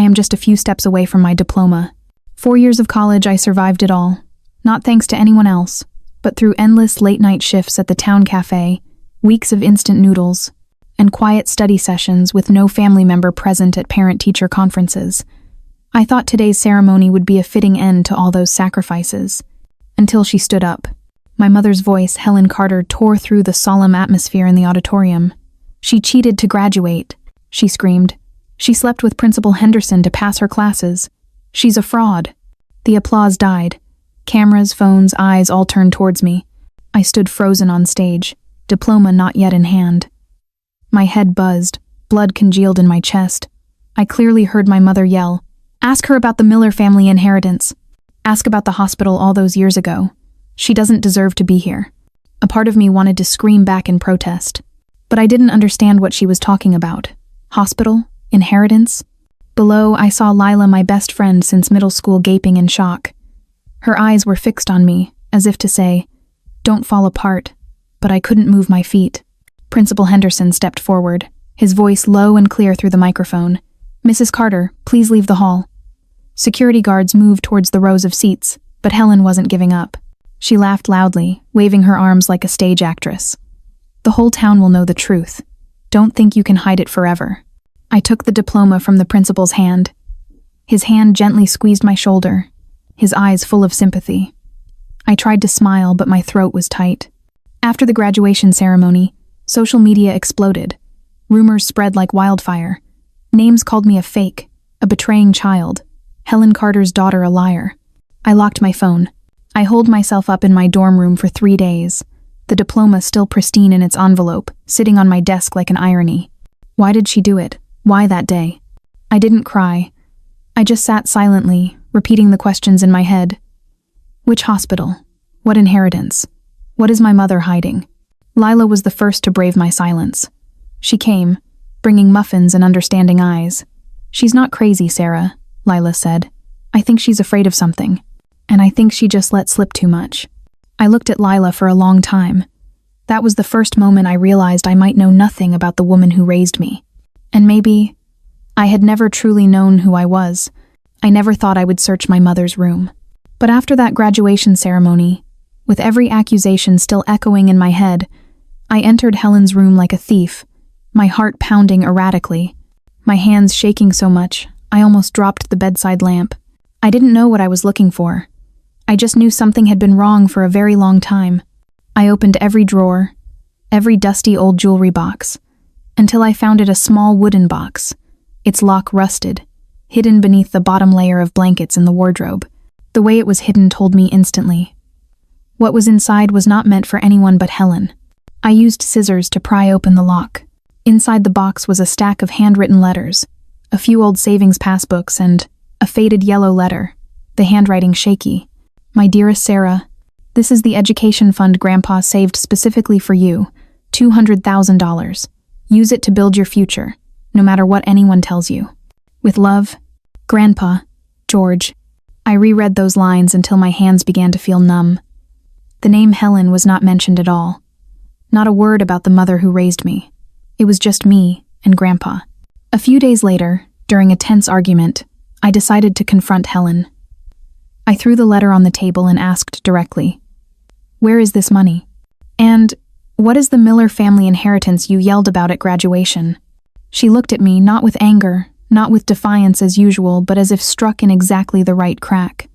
I am just a few steps away from my diploma. 4 years of college, I survived it all. Not thanks to anyone else, but through endless late-night shifts at the town cafe, weeks of instant noodles, and quiet study sessions with no family member present at parent-teacher conferences. I thought today's ceremony would be a fitting end to all those sacrifices. Until she stood up. My mother's voice, Helen Carter, tore through the solemn atmosphere in the auditorium. She cheated to graduate, she screamed. She slept with Principal Henderson to pass her classes. She's a fraud. The applause died. Cameras, phones, eyes all turned towards me. I stood frozen on stage, diploma not yet in hand. My head buzzed, blood congealed in my chest. I clearly heard my mother yell, "Ask her about the Miller family inheritance. Ask about the hospital all those years ago. She doesn't deserve to be here." A part of me wanted to scream back in protest, but I didn't understand what she was talking about. Hospital? Inheritance? Below, I saw Lila, my best friend since middle school, gaping in shock. Her eyes were fixed on me, as if to say, "Don't fall apart," but I couldn't move my feet. Principal Henderson stepped forward, his voice low and clear through the microphone. "Mrs. Carter, please leave the hall." Security guards moved towards the rows of seats, but Helen wasn't giving up. She laughed loudly, waving her arms like a stage actress. "The whole town will know the truth. Don't think you can hide it forever." I took the diploma from the principal's hand. His hand gently squeezed my shoulder, his eyes full of sympathy. I tried to smile, but my throat was tight. After the graduation ceremony, social media exploded. Rumors spread like wildfire. Names called me a fake, a betraying child, Helen Carter's daughter a liar. I locked my phone. I holed myself up in my dorm room for 3 days, the diploma still pristine in its envelope, sitting on my desk like an irony. Why did she do it? Why that day? I didn't cry. I just sat silently, repeating the questions in my head. Which hospital? What inheritance? What is my mother hiding? Lila was the first to brave my silence. She came, bringing muffins and understanding eyes. "She's not crazy, Sarah," Lila said. "I think she's afraid of something, and I think she just let slip too much." I looked at Lila for a long time. That was the first moment I realized I might know nothing about the woman who raised me. And maybe I had never truly known who I was. I never thought I would search my mother's room. But after that graduation ceremony, with every accusation still echoing in my head, I entered Helen's room like a thief, my heart pounding erratically, my hands shaking so much I almost dropped the bedside lamp. I didn't know what I was looking for. I just knew something had been wrong for a very long time. I opened every drawer, every dusty old jewelry box, until I found it a small wooden box, its lock rusted, hidden beneath the bottom layer of blankets in the wardrobe. The way it was hidden told me instantly. What was inside was not meant for anyone but Helen. I used scissors to pry open the lock. Inside the box was a stack of handwritten letters, a few old savings passbooks, and a faded yellow letter, the handwriting shaky. "My dearest Sarah, this is the education fund Grandpa saved specifically for you, $200,000. Use it to build your future, no matter what anyone tells you. With love, Grandpa, George." I reread those lines until my hands began to feel numb. The name Helen was not mentioned at all. Not a word about the mother who raised me. It was just me and Grandpa. A few days later, during a tense argument, I decided to confront Helen. I threw the letter on the table and asked directly, "Where is this money? And what is the Miller family inheritance you yelled about at graduation?" She looked at me, not with anger, not with defiance as usual, but as if struck in exactly the right crack.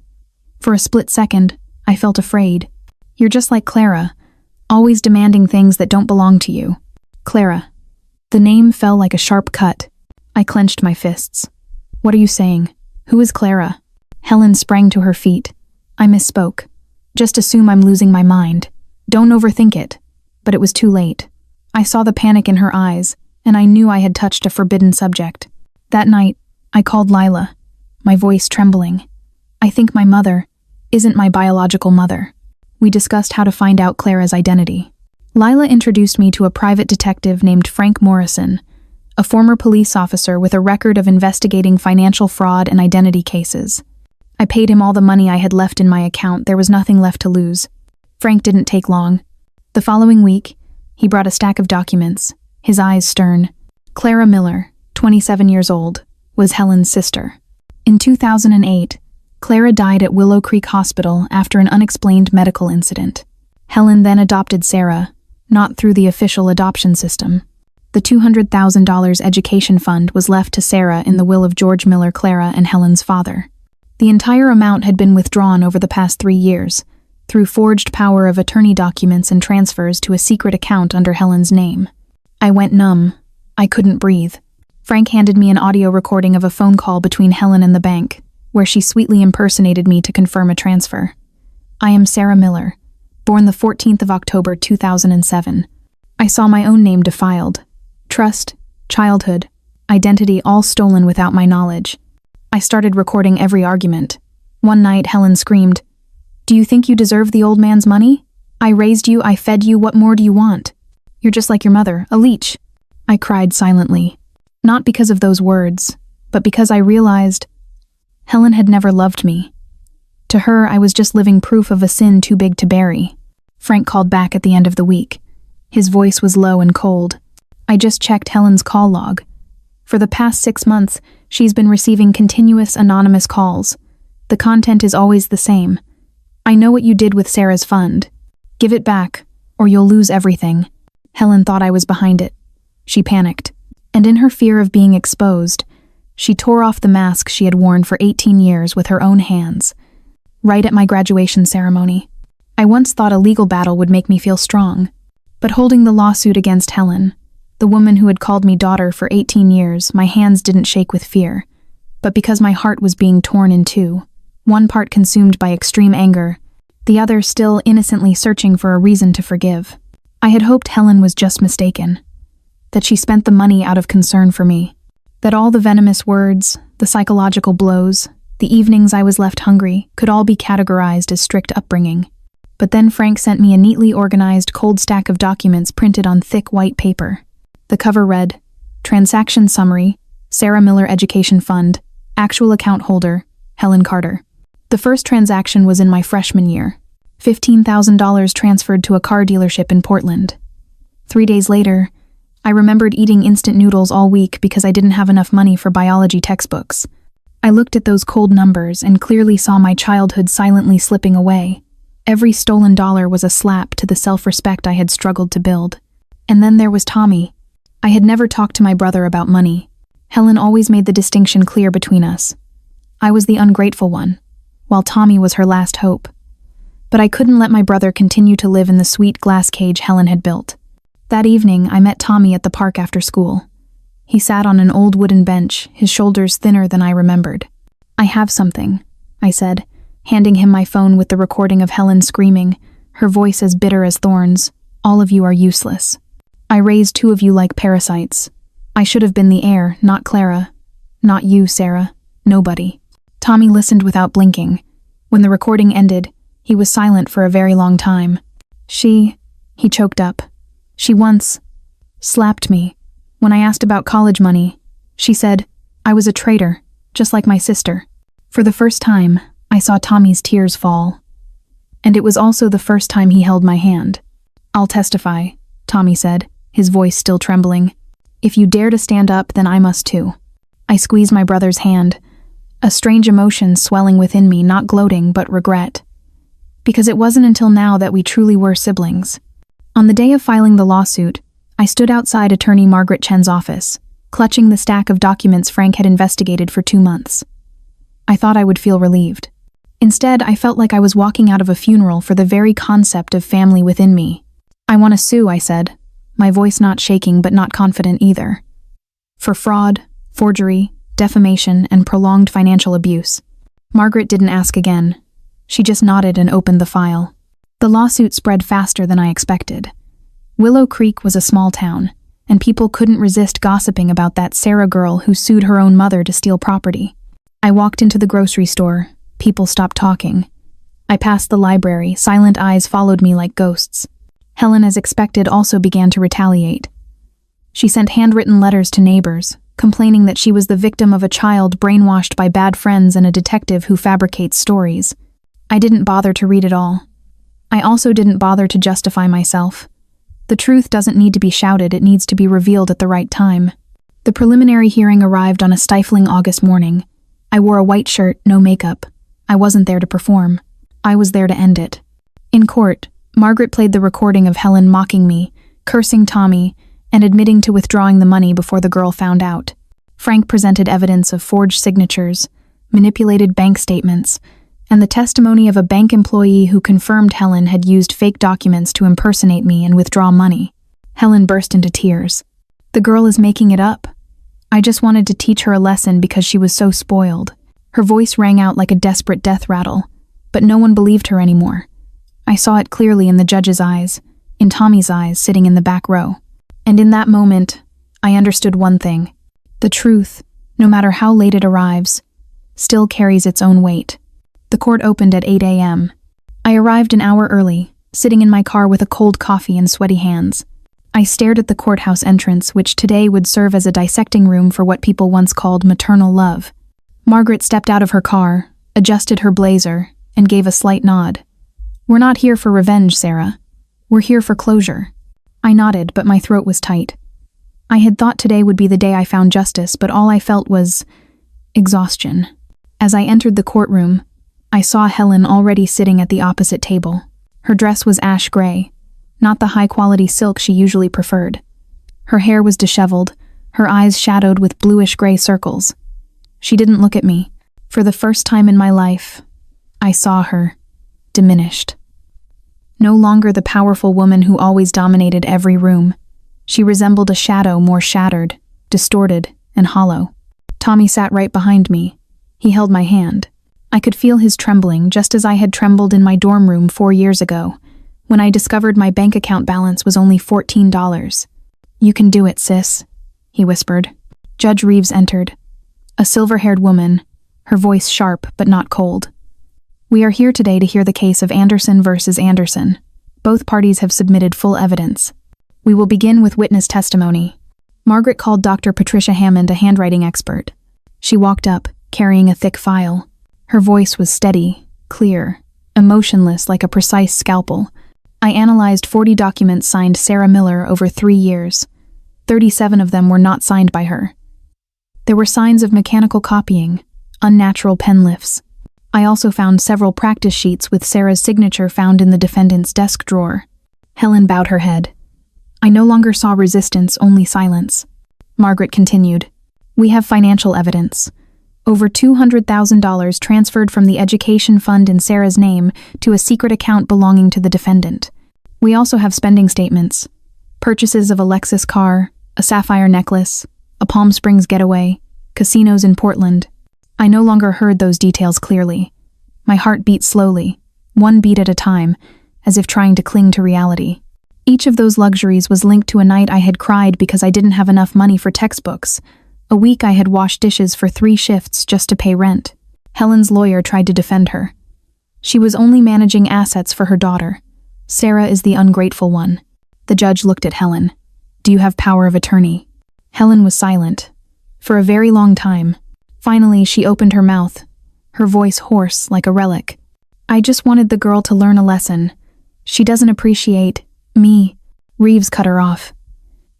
For a split second, I felt afraid. "You're just like Clara, always demanding things that don't belong to you." Clara. The name fell like a sharp cut. I clenched my fists. "What are you saying? Who is Clara?" Helen sprang to her feet. I misspoke. "Just assume I'm losing my mind. Don't overthink it." But it was too late. I saw the panic in her eyes, and I knew I had touched a forbidden subject. That night, I called Lila, my voice trembling. "I think my mother isn't my biological mother." We discussed how to find out Clara's identity. Lila introduced me to a private detective named Frank Morrison, a former police officer with a record of investigating financial fraud and identity cases. I paid him all the money I had left in my account. There was nothing left to lose. Frank didn't take long. The following week, he brought a stack of documents, his eyes stern. Clara Miller, 27 years old, was Helen's sister. In 2008, Clara died at Willow Creek Hospital after an unexplained medical incident. Helen then adopted Sarah, not through the official adoption system. The $200,000 education fund was left to Sarah in the will of George Miller, Clara, and Helen's father. The entire amount had been withdrawn over the past 3 years, through forged power of attorney documents and transfers to a secret account under Helen's name. I went numb. I couldn't breathe. Frank handed me an audio recording of a phone call between Helen and the bank, where she sweetly impersonated me to confirm a transfer. I am Sarah Miller, born the 14th of October 2007. I saw my own name defiled. Trust, childhood, identity all stolen without my knowledge. I started recording every argument. One night, Helen screamed, "Do you think you deserve the old man's money? I raised you, I fed you, what more do you want? You're just like your mother, a leech." I cried silently, not because of those words, but because I realized Helen had never loved me. To her, I was just living proof of a sin too big to bury. Frank called back at the end of the week. His voice was low and cold. I just checked Helen's call log. For the past 6 months, she's been receiving continuous anonymous calls. The content is always the same. "I know what you did with Sarah's fund. Give it back, or you'll lose everything." Helen thought I was behind it. She panicked, and in her fear of being exposed, she tore off the mask she had worn for 18 years with her own hands, right at my graduation ceremony. I once thought a legal battle would make me feel strong, but holding the lawsuit against Helen, the woman who had called me daughter for 18 years, my hands didn't shake with fear, but because my heart was being torn in two, one part consumed by extreme anger, the other still innocently searching for a reason to forgive. I had hoped Helen was just mistaken, that she spent the money out of concern for me, that all the venomous words, the psychological blows, the evenings I was left hungry could all be categorized as strict upbringing. But then Frank sent me a neatly organized cold stack of documents printed on thick white paper. The cover read, "Transaction Summary, Sarah Miller Education Fund, Actual Account Holder, Helen Carter." The first transaction was in my freshman year. $15,000 transferred to a car dealership in Portland. 3 days later, I remembered eating instant noodles all week because I didn't have enough money for biology textbooks. I looked at those cold numbers and clearly saw my childhood silently slipping away. Every stolen dollar was a slap to the self-respect I had struggled to build. And then there was Tommy. I had never talked to my brother about money. Helen always made the distinction clear between us. I was the ungrateful one, while Tommy was her last hope. But I couldn't let my brother continue to live in the sweet glass cage Helen had built. That evening, I met Tommy at the park after school. He sat on an old wooden bench, his shoulders thinner than I remembered. "I have something," I said, handing him my phone with the recording of Helen screaming, her voice as bitter as thorns. "All of you are useless. I raised 2 of you like parasites. I should have been the heir, not Clara. Not you, Sarah. Nobody." Tommy listened without blinking. When the recording ended, he was silent for a very long time. He choked up. "She once slapped me. When I asked about college money, she said I was a traitor, just like my sister." For the first time, I saw Tommy's tears fall. And it was also the first time he held my hand. "I'll testify," Tommy said, his voice still trembling. "If you dare to stand up, then I must too." I squeezed my brother's hand, a strange emotion swelling within me, not gloating, but regret. Because it wasn't until now that we truly were siblings. On the day of filing the lawsuit, I stood outside attorney Margaret Chen's office, clutching the stack of documents Frank had investigated for 2 months. I thought I would feel relieved. Instead, I felt like I was walking out of a funeral for the very concept of family within me. "I want to sue," I said, my voice not shaking but not confident either. "For fraud, forgery, defamation, and prolonged financial abuse." Margaret didn't ask again. She just nodded and opened the file. The lawsuit spread faster than I expected. Willow Creek was a small town, and people couldn't resist gossiping about that Sarah girl who sued her own mother to steal property. I walked into the grocery store. People stopped talking. I passed the library. Silent eyes followed me like ghosts. Helen, as expected, also began to retaliate. She sent handwritten letters to neighbors, complaining that she was the victim of a child brainwashed by bad friends and a detective who fabricates stories. I didn't bother to read it all. I also didn't bother to justify myself. The truth doesn't need to be shouted, it needs to be revealed at the right time. The preliminary hearing arrived on a stifling August morning. I wore a white shirt, no makeup. I wasn't there to perform. I was there to end it. In court, Margaret played the recording of Helen mocking me, cursing Tommy, and admitting to withdrawing the money before the girl found out. Frank presented evidence of forged signatures, manipulated bank statements, and the testimony of a bank employee who confirmed Helen had used fake documents to impersonate me and withdraw money. Helen burst into tears. The girl is making it up. I just wanted to teach her a lesson because she was so spoiled. Her voice rang out like a desperate death rattle, but no one believed her anymore. I saw it clearly in the judge's eyes, in Tommy's eyes sitting in the back row. And in that moment, I understood one thing. The truth, no matter how late it arrives, still carries its own weight. The court opened at 8 a.m. I arrived an hour early, sitting in my car with a cold coffee and sweaty hands. I stared at the courthouse entrance, which today would serve as a dissecting room for what people once called maternal love. Margaret stepped out of her car, adjusted her blazer, and gave a slight nod. "We're not here for revenge, Sarah. We're here for closure." I nodded, but my throat was tight. I had thought today would be the day I found justice, but all I felt was exhaustion. As I entered the courtroom, I saw Helen already sitting at the opposite table. Her dress was ash gray, not the high-quality silk she usually preferred. Her hair was disheveled, her eyes shadowed with bluish-gray circles. She didn't look at me. For the first time in my life, I saw her diminished. No longer the powerful woman who always dominated every room. She resembled a shadow more shattered, distorted, and hollow. Tommy sat right behind me. He held my hand. I could feel his trembling, just as I had trembled in my dorm room 4 years ago, when I discovered my bank account balance was only $14. "You can do it, sis," he whispered. Judge Reeves entered. A silver-haired woman, her voice sharp but not cold. "We are here today to hear the case of Anderson versus Anderson. Both parties have submitted full evidence. We will begin with witness testimony." Margaret called Dr. Patricia Hammond a handwriting expert. She walked up, carrying a thick file. Her voice was steady, clear, emotionless like a precise scalpel. I analyzed 40 documents signed Sarah Miller over 3 years. 37 of them were not signed by her. There were signs of mechanical copying, unnatural pen lifts. I also found several practice sheets with Sarah's signature found in the defendant's desk drawer. Helen bowed her head. I no longer saw resistance, only silence. Margaret continued. "We have financial evidence. Over $200,000 transferred from the education fund in Sarah's name to a secret account belonging to the defendant. We also have spending statements. Purchases of a Lexus car, a sapphire necklace, a Palm Springs getaway, casinos in Portland. I no longer heard those details clearly. My heart beat slowly, one beat at a time, as if trying to cling to reality. Each of those luxuries was linked to a night I had cried because I didn't have enough money for textbooks. A week I had washed dishes for 3 shifts just to pay rent. Helen's lawyer tried to defend her. She was only managing assets for her daughter. Sarah is the ungrateful one. The judge looked at Helen. "Do you have power of attorney?" Helen was silent. For a very long time. Finally, she opened her mouth, her voice hoarse like a relic. "I just wanted the girl to learn a lesson. She doesn't appreciate me." Reeves cut her off.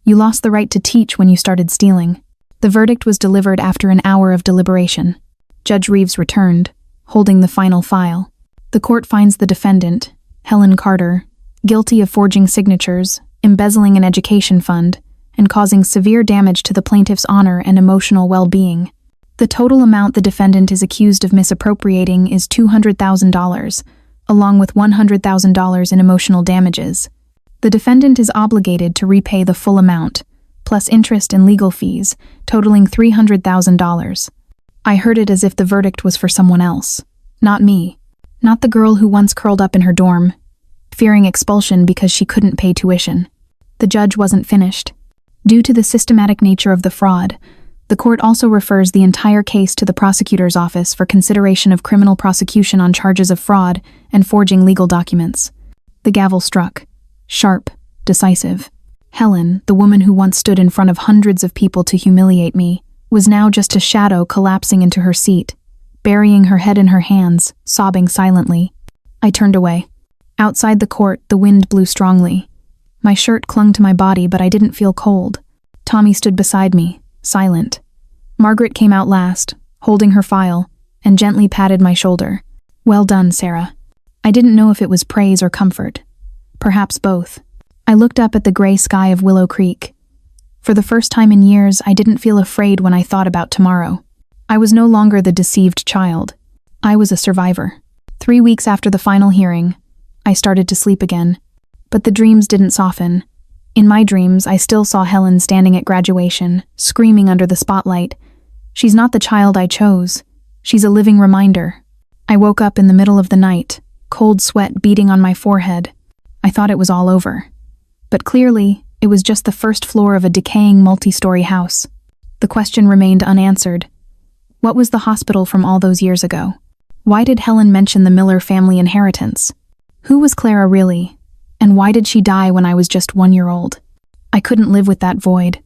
"You lost the right to teach when you started stealing." The verdict was delivered after an hour of deliberation. Judge Reeves returned, holding the final file. The court finds the defendant, Helen Carter, guilty of forging signatures, embezzling an education fund, and causing severe damage to the plaintiff's honor and emotional well-being. The total amount the defendant is accused of misappropriating is $200,000, along with $100,000 in emotional damages. The defendant is obligated to repay the full amount, plus interest and legal fees, totaling $300,000. I heard it as if the verdict was for someone else. Not me. Not the girl who once curled up in her dorm, fearing expulsion because she couldn't pay tuition. The judge wasn't finished. Due to the systematic nature of the fraud, the court also refers the entire case to the prosecutor's office for consideration of criminal prosecution on charges of fraud and forging legal documents. The gavel struck. Sharp, decisive. Helen, the woman who once stood in front of hundreds of people to humiliate me, was now just a shadow collapsing into her seat, burying her head in her hands, sobbing silently. I turned away. Outside the court, the wind blew strongly. My shirt clung to my body, but I didn't feel cold. Tommy stood beside me, silent. Margaret came out last, holding her file, and gently patted my shoulder. "Well done, Sarah." I didn't know if it was praise or comfort. Perhaps both. I looked up at the gray sky of Willow Creek. For the first time in years, I didn't feel afraid when I thought about tomorrow. I was no longer the deceived child. I was a survivor. 3 weeks after the final hearing, I started to sleep again. But the dreams didn't soften. In my dreams, I still saw Helen standing at graduation, screaming under the spotlight. She's not the child I chose. She's a living reminder. I woke up in the middle of the night, cold sweat beading on my forehead. I thought it was all over. But clearly, it was just the first floor of a decaying multi-story house. The question remained unanswered. What was the hospital from all those years ago? Why did Helen mention the Miller family inheritance? Who was Clara really? And why did she die when I was just 1 year old? I couldn't live with that void.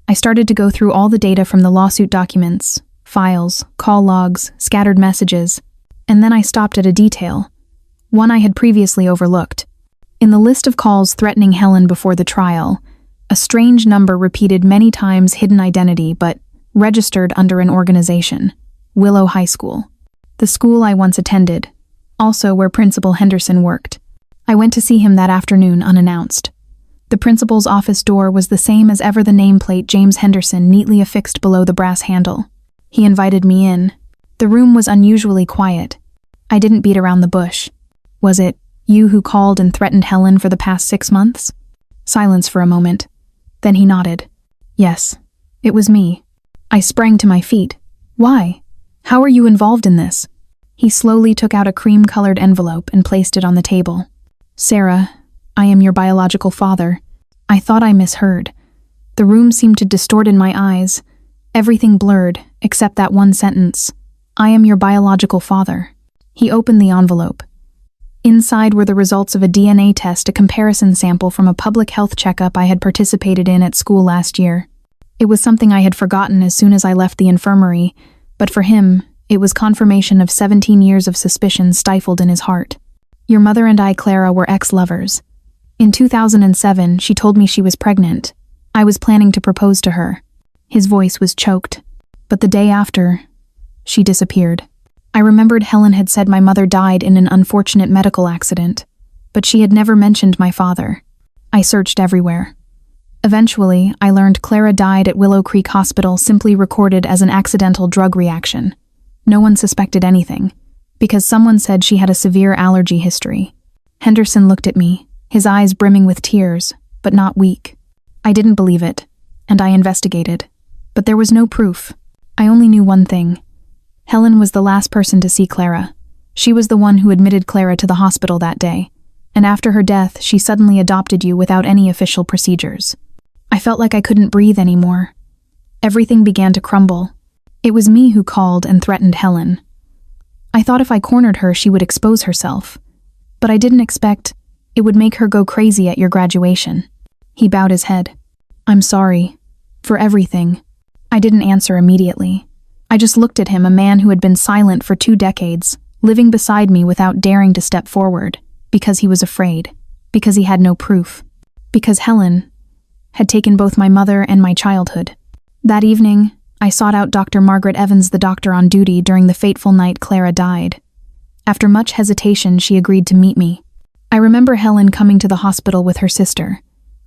I started to go through all the data from the lawsuit documents, files, call logs, scattered messages, and then I stopped at a detail, one I had previously overlooked. In the list of calls threatening Helen before the trial, a strange number repeated many times hidden identity but registered under an organization, Willow High School. The school I once attended, also where Principal Henderson worked. I went to see him that afternoon unannounced. The principal's office door was the same as ever, the nameplate James Henderson neatly affixed below the brass handle. He invited me in. The room was unusually quiet. I didn't beat around the bush. "Was it you who called and threatened Helen for the past 6 months?" Silence for a moment. Then he nodded. "Yes, it was me." I sprang to my feet. "Why? How are you involved in this?" He slowly took out a cream-colored envelope and placed it on the table. "Sarah, I am your biological father." I thought I misheard. The room seemed to distort in my eyes. Everything blurred, except that one sentence. "I am your biological father." He opened the envelope. Inside were the results of a DNA test, a comparison sample from a public health checkup I had participated in at school last year. It was something I had forgotten as soon as I left the infirmary, but for him, it was confirmation of 17 years of suspicion stifled in his heart. "Your mother and I, Clara, were ex-lovers. In 2007, she told me she was pregnant. I was planning to propose to her." His voice was choked. "But the day after, she disappeared." I remembered Helen had said my mother died in an unfortunate medical accident, but she had never mentioned my father. I searched everywhere. Eventually, I learned Clara died at Willow Creek Hospital, simply recorded as an accidental drug reaction. No one suspected anything, because someone said she had a severe allergy history. Henderson looked at me, his eyes brimming with tears, but not weak. I didn't believe it, and I investigated. But there was no proof. I only knew one thing. Helen was the last person to see Clara. She was the one who admitted Clara to the hospital that day, and after her death, she suddenly adopted you without any official procedures. I felt like I couldn't breathe anymore. Everything began to crumble. It was me who called and threatened Helen. I thought if I cornered her, she would expose herself, but I didn't expect it would make her go crazy at your graduation. He bowed his head. "I'm sorry. For everything." I didn't answer immediately. I just looked at him, a man who had been silent for 2 decades, living beside me without daring to step forward, because he was afraid, because he had no proof, because Helen had taken both my mother and my childhood. That evening, I sought out Dr. Margaret Evans, the doctor on duty during the fateful night Clara died. After much hesitation, she agreed to meet me. I remember Helen coming to the hospital with her sister.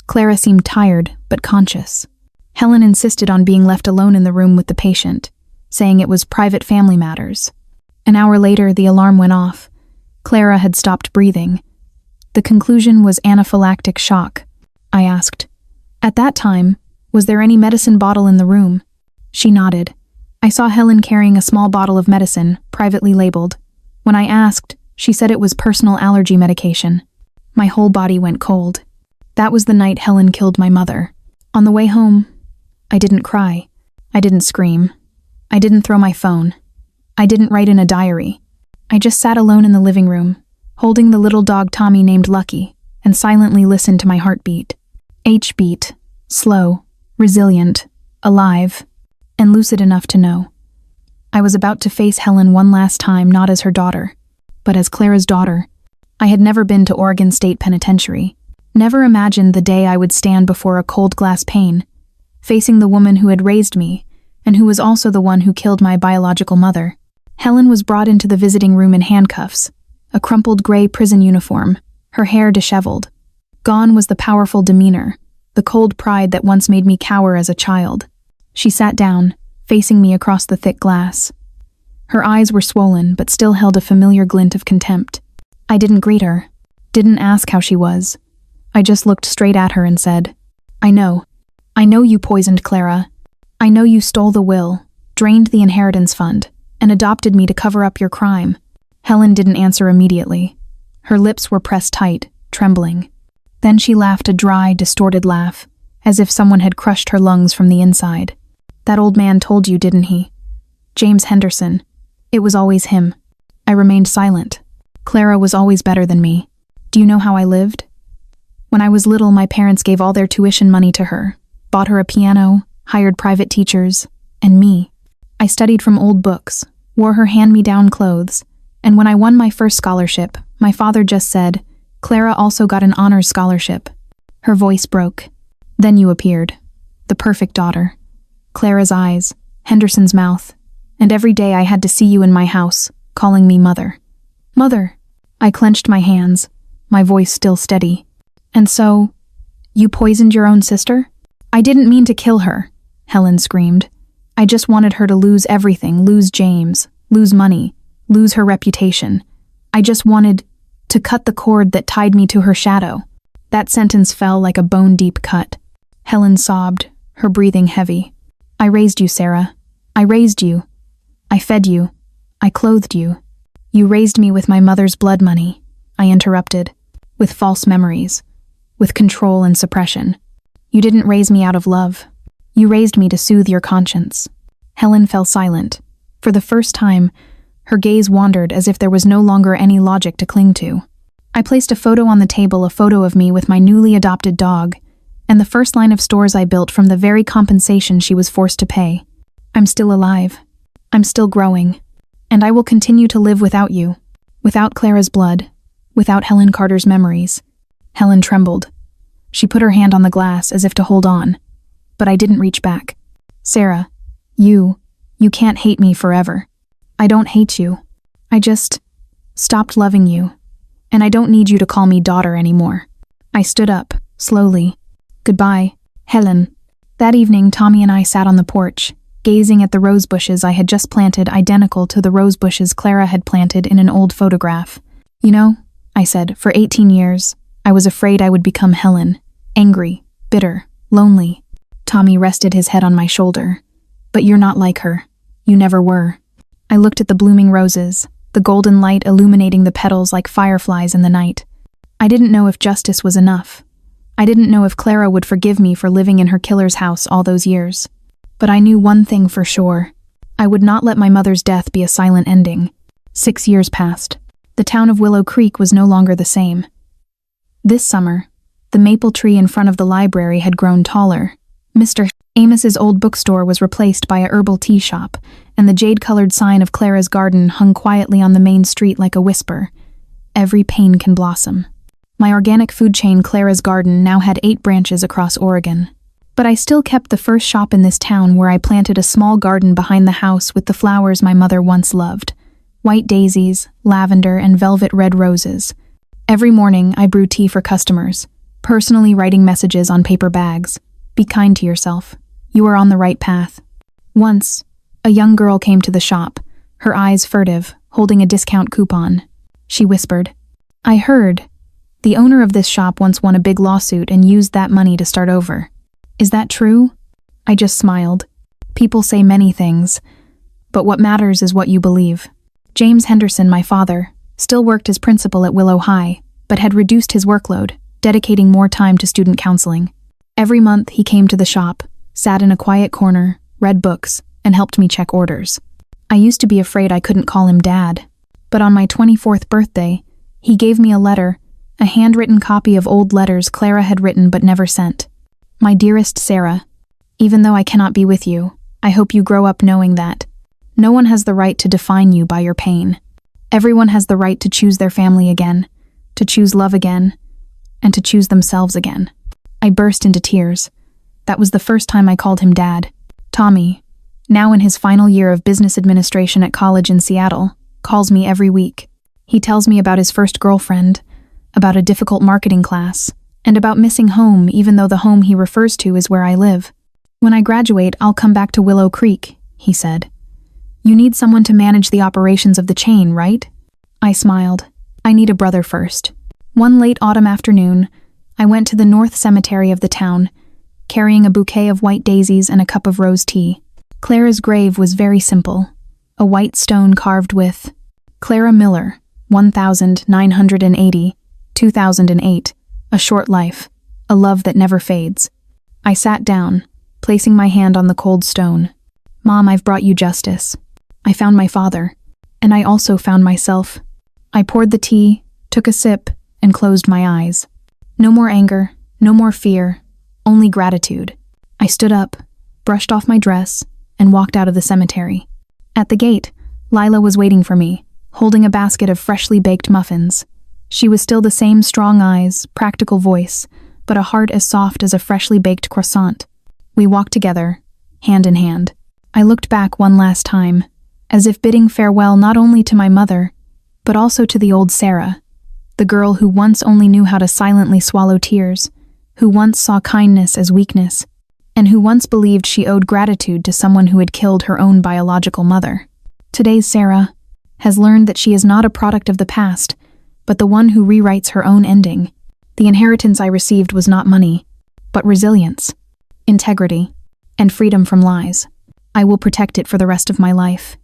Clara seemed tired, but conscious. Helen insisted on being left alone in the room with the patient, saying it was private family matters. An hour later, the alarm went off. Clara had stopped breathing. The conclusion was anaphylactic shock. I asked, "At that time, was there any medicine bottle in the room?" She nodded. I saw Helen carrying a small bottle of medicine, privately labeled. When I asked, she said it was personal allergy medication. My whole body went cold. That was the night Helen killed my mother. On the way home, I didn't cry. I didn't scream. I didn't throw my phone. I didn't write in a diary. I just sat alone in the living room, holding the little dog Tommy named Lucky, and silently listened to my heartbeat. Each beat, slow, resilient, alive, and lucid enough to know. I was about to face Helen one last time, not as her daughter, but as Clara's daughter. I had never been to Oregon State Penitentiary, never imagined the day I would stand before a cold glass pane, facing the woman who had raised me and who was also the one who killed my biological mother. Helen was brought into the visiting room in handcuffs, a crumpled gray prison uniform, her hair disheveled. Gone was the powerful demeanor, the cold pride that once made me cower as a child. She sat down, facing me across the thick glass. Her eyes were swollen, but still held a familiar glint of contempt. I didn't greet her, didn't ask how she was. I just looked straight at her and said, I know you poisoned Clara. I know you stole the will, drained the inheritance fund, and adopted me to cover up your crime. Helen didn't answer immediately. Her lips were pressed tight, trembling. Then she laughed a dry, distorted laugh, as if someone had crushed her lungs from the inside. That old man told you, didn't he? James Henderson. It was always him. I remained silent. Clara was always better than me. Do you know how I lived? When I was little, my parents gave all their tuition money to her, bought her a piano, hired private teachers, and me. I studied from old books, wore her hand-me-down clothes, and when I won my first scholarship, my father just said, Clara also got an honors scholarship. Her voice broke. Then you appeared. The perfect daughter. Clara's eyes, Henderson's mouth, and every day I had to see you in my house, calling me mother. Mother! I clenched my hands, my voice still steady. And so, you poisoned your own sister? I didn't mean to kill her, Helen screamed. I just wanted her to lose everything, lose James, lose money, lose her reputation. I just wanted to cut the cord that tied me to her shadow. That sentence fell like a bone-deep cut. Helen sobbed, her breathing heavy. I raised you, Sarah. I raised you. I fed you. I clothed you. You raised me with my mother's blood money, I interrupted, with false memories, with control and suppression. You didn't raise me out of love. You raised me to soothe your conscience. Helen fell silent. For the first time, her gaze wandered as if there was no longer any logic to cling to. I placed a photo on the table, a photo of me with my newly adopted dog, and the first line of stores I built from the very compensation she was forced to pay. I'm still alive. I'm still growing. And I will continue to live without you, without Clara's blood, without Helen Carter's memories. Helen trembled. She put her hand on the glass as if to hold on, but I didn't reach back. Sarah, you can't hate me forever. I don't hate you. I just stopped loving you, and I don't need you to call me daughter anymore. I stood up, slowly. Goodbye, Helen. That evening, Tommy and I sat on the porch, gazing at the rose bushes I had just planted, identical to the rose bushes Clara had planted in an old photograph. You know, I said, for 18 years, I was afraid I would become Helen, angry, bitter, lonely. Tommy rested his head on my shoulder. But you're not like her. You never were. I looked at the blooming roses, the golden light illuminating the petals like fireflies in the night. I didn't know if justice was enough. I didn't know if Clara would forgive me for living in her killer's house all those years. But I knew one thing for sure. I would not let my mother's death be a silent ending. 6 years passed. The town of Willow Creek was no longer the same. This summer, the maple tree in front of the library had grown taller. Mr. Amos's old bookstore was replaced by a herbal tea shop, and the jade-colored sign of Clara's garden hung quietly on the main street like a whisper. Every pain can blossom. My organic food chain, Clara's Garden, now had 8 branches across Oregon. But I still kept the first shop in this town, where I planted a small garden behind the house with the flowers my mother once loved. White daisies, lavender, and velvet red roses. Every morning, I brew tea for customers, personally writing messages on paper bags. Be kind to yourself. You are on the right path. Once, a young girl came to the shop, her eyes furtive, holding a discount coupon. She whispered, I heard. The owner of this shop once won a big lawsuit and used that money to start over. Is that true? I just smiled. People say many things, but what matters is what you believe. James Henderson, my father, still worked as principal at Willow High, but had reduced his workload, dedicating more time to student counseling. Every month he came to the shop, sat in a quiet corner, read books, and helped me check orders. I used to be afraid I couldn't call him Dad, but on my 24th birthday, he gave me a letter, a handwritten copy of old letters Clara had written but never sent. My dearest Sarah, even though I cannot be with you, I hope you grow up knowing that no one has the right to define you by your pain. Everyone has the right to choose their family again, to choose love again, and to choose themselves again. I burst into tears. That was the first time I called him Dad. Tommy, now in his final year of business administration at college in Seattle, calls me every week. He tells me about his first girlfriend, about a difficult marketing class, and about missing home even though the home he refers to is where I live. When I graduate, I'll come back to Willow Creek, he said. You need someone to manage the operations of the chain, right? I smiled. I need a brother first. One late autumn afternoon, I went to the north cemetery of the town, carrying a bouquet of white daisies and a cup of rose tea. Clara's grave was very simple, a white stone carved with Clara Miller, 1980, 2008, a short life, a love that never fades. I sat down, placing my hand on the cold stone. Mom, I've brought you justice. I found my father, and I also found myself. I poured the tea, took a sip, and closed my eyes. No more anger, no more fear, only gratitude. I stood up, brushed off my dress, and walked out of the cemetery. At the gate, Lila was waiting for me, holding a basket of freshly baked muffins. She was still the same strong eyes, practical voice, but a heart as soft as a freshly baked croissant. We walked together, hand in hand. I looked back one last time, as if bidding farewell not only to my mother, but also to the old Sarah, the girl who once only knew how to silently swallow tears, who once saw kindness as weakness, and who once believed she owed gratitude to someone who had killed her own biological mother. Today's Sarah has learned that she is not a product of the past, but the one who rewrites her own ending. The inheritance I received was not money, but resilience, integrity, and freedom from lies. I will protect it for the rest of my life.